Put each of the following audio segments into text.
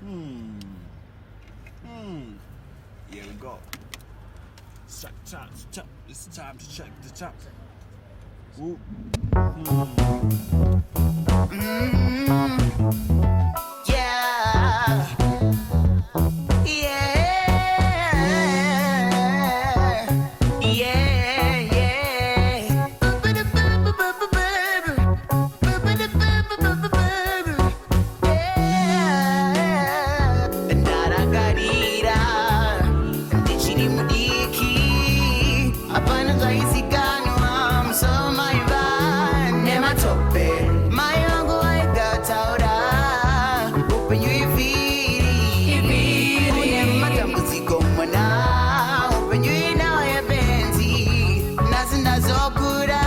Hmm. Yeah, we got. It's time to check the top. Whoop. Yeah. Yeah. Yeah. Yeah. Ndaragarira ndichiri mudiki apana zvaizikanwa musomaiva nematope mai vangu vaigataura upenyu ivhiri une matambudziko mwana upenyu inawo yebenzi nhasi ndazokura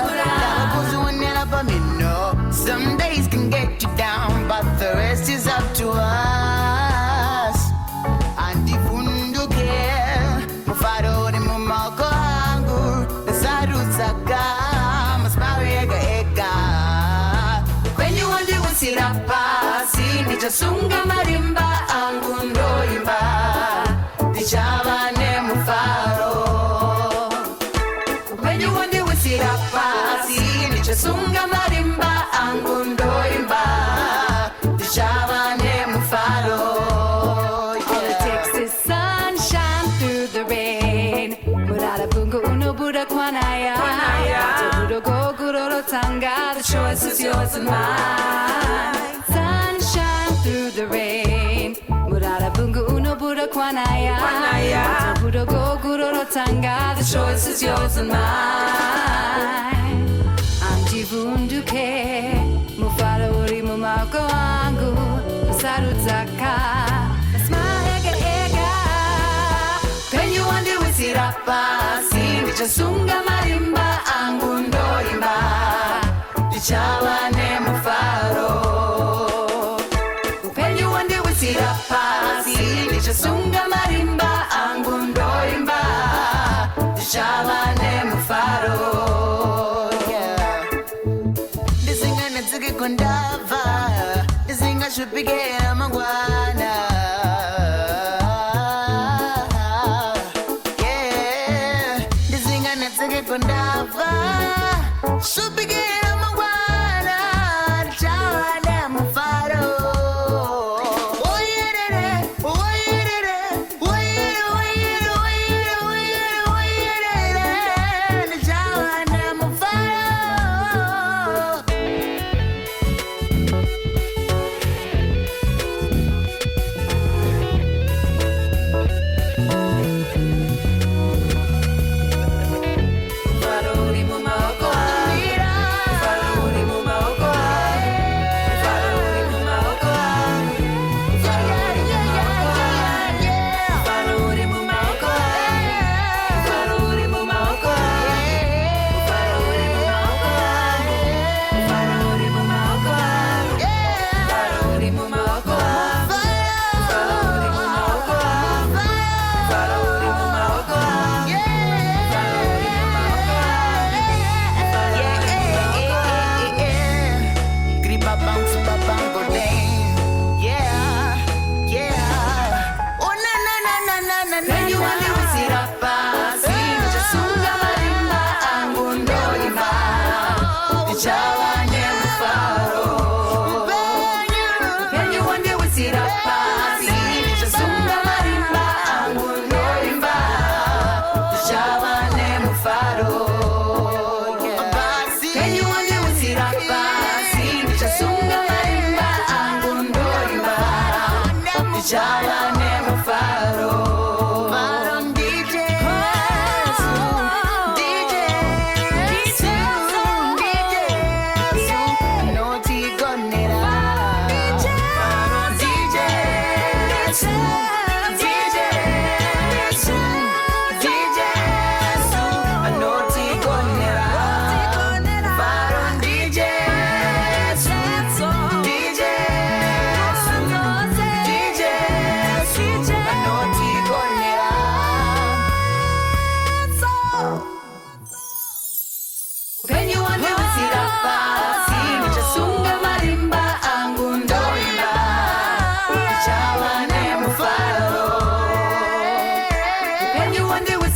ndakakuzvionera pamino. Some days can get you down but the rest is up to us. Andivhunduke mufaro uri mumaoko angu ndasarudzaka masimawe ega ega. Upenyu wandiwisira pasi ndichasunga marimba angu ndoimba ndichava nemufaro. Upenyu wandiwisira pasi ndichasunga marimba angu ndoimba ndichava nemufaro. All it takes is sunshine through the rain. Murara bunga uno buddha kwanaya. Buddha go guroro tanga. The choice is yours and mine. Sunshine through the rain. Murara bunga uno buddha kwanaya. Buddha go guroro tanga. The choice is yours and mine. Andivunduke mufaro uri mumaoko angu sarudzaka ega ega. Upenyu wandiwisira pasi ndichasunga marimba angu ndoimba ndichava nemufaro. Upenyu wandiwisira pasi ndichasunga marimba angu ndoimba ndichava nemufaro. Ndisinganetseke kundava ndisingasvipike ramangwana. Yeah. Ndisinganetseke kundava svipike ramangwana ndichava nemufaro. Oyerere, oyerere, oyerere.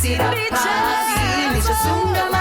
Licha sunga